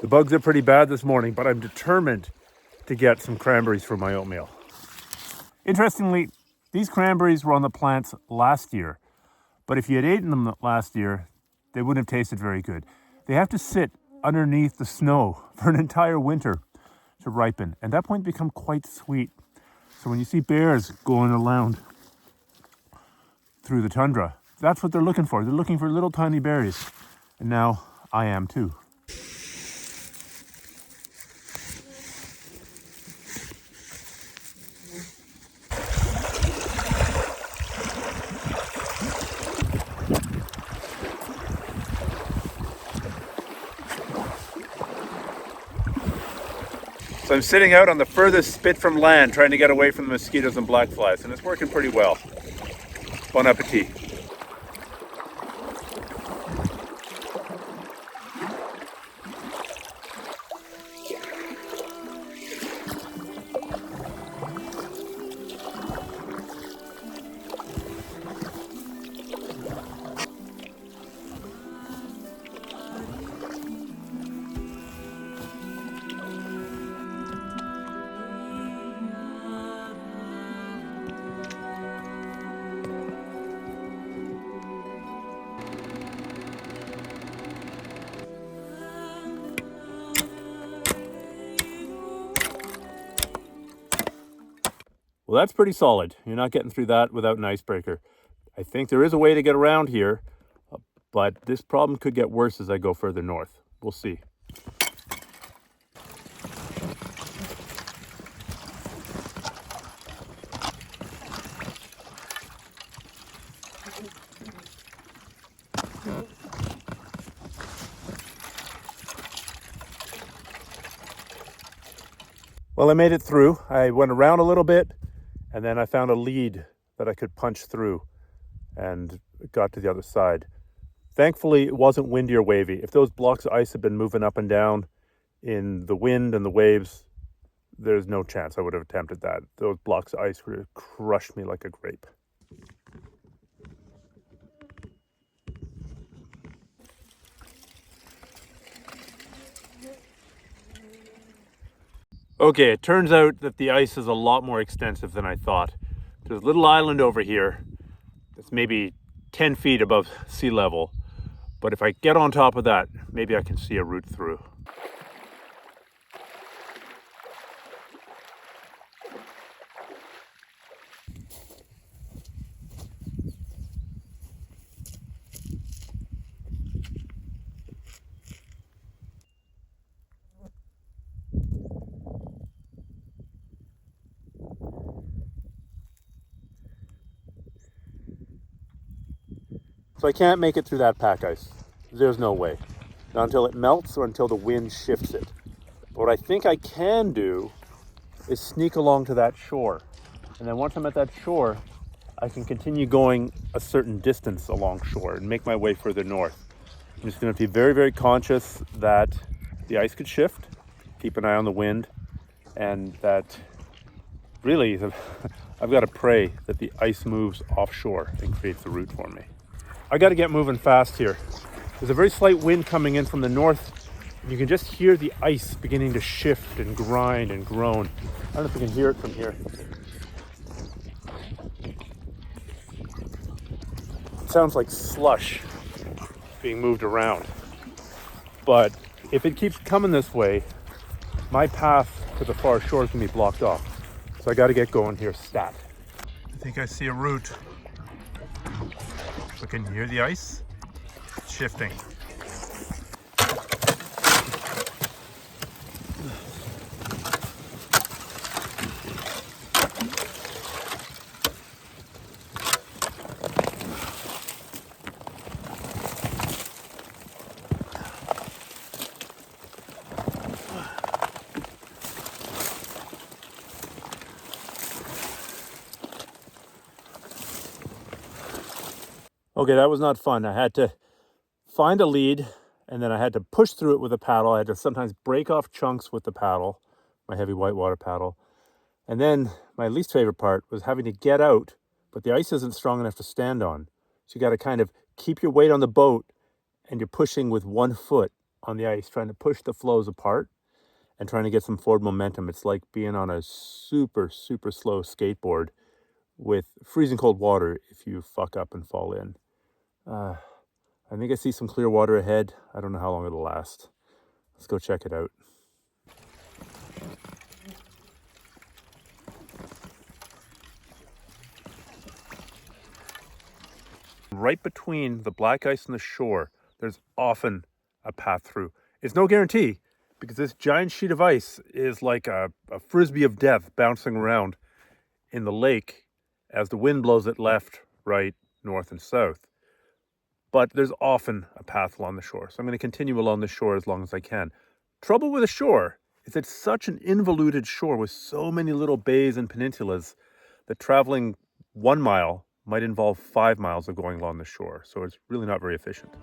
The bugs are pretty bad this morning, but I'm determined to get some cranberries for my oatmeal. Interestingly, these cranberries were on the plants last year, but if you had eaten them last year, they wouldn't have tasted very good. They have to sit underneath the snow for an entire winter to ripen, and at that point become quite sweet. So when you see bears going around through the tundra, that's what they're looking for. They're looking for little tiny berries, and now I am too. So I'm sitting out on the furthest spit from land trying to get away from the mosquitoes and black flies, and it's working pretty well. Bon appetit. Well, that's pretty solid. You're not getting through that without an icebreaker. I think there is a way to get around here, but this problem could get worse as I go further north. We'll see. Well, I made it through. I went around a little bit, and then I found a lead that I could punch through and got to the other side. Thankfully, it wasn't windy or wavy. If those blocks of ice had been moving up and down in the wind and the waves, there's no chance I would have attempted that. Those blocks of ice would have crushed me like a grape. Okay, it turns out that the ice is a lot more extensive than I thought. There's a little island over here that's maybe 10 feet above sea level. But if I get on top of that, maybe I can see a route through. So I can't make it through that pack ice. There's no way. Not until it melts or until the wind shifts it. But what I think I can do is sneak along to that shore. And then once I'm at that shore, I can continue going a certain distance along shore and make my way further north. I'm just going to be very, very conscious that the ice could shift, keep an eye on the wind, and that really I've got to pray that the ice moves offshore and creates a route for me. I got to get moving fast here. There's a very slight wind coming in from the north, and you can just hear the ice beginning to shift and grind and groan. I don't know if you can hear it from here. It sounds like slush being moved around. But if it keeps coming this way, my path to the far shore is going to be blocked off. So I got to get going here stat. I think I see a route. So can you hear the ice? It's shifting. Okay, that was not fun. I had to find a lead, and then I had to push through it with a paddle. I had to sometimes break off chunks with the paddle, my heavy whitewater paddle. And then my least favorite part was having to get out, but the ice isn't strong enough to stand on. So you got to kind of keep your weight on the boat, and you're pushing with one foot on the ice, trying to push the floes apart and trying to get some forward momentum. It's like being on a super, super slow skateboard with freezing cold water if you fuck up and fall in. I think I see some clear water ahead. I don't know how long it'll last. Let's go check it out. Right between the black ice and the shore, there's often a path through. It's no guarantee, because this giant sheet of ice is like a frisbee of death bouncing around in the lake as the wind blows it left, right, north, and south. But there's often a path along the shore, so I'm going to continue along the shore as long as I can. Trouble with the shore is it's such an involuted shore with so many little bays and peninsulas that traveling 1 mile might involve 5 miles of going along the shore, so it's really not very efficient.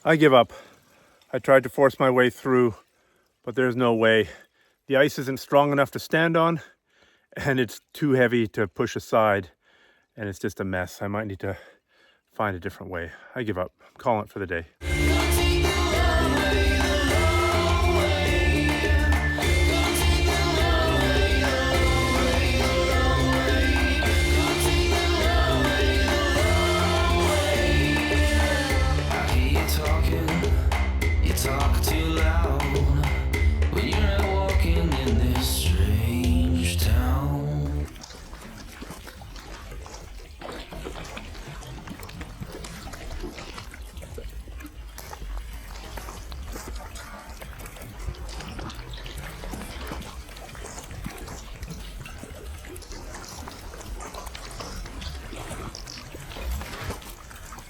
I give up. I tried to force my way through, but there's no way. The ice isn't strong enough to stand on, and it's too heavy to push aside, and it's just a mess. I might need to find a different way. I give up. I'm calling it for the day.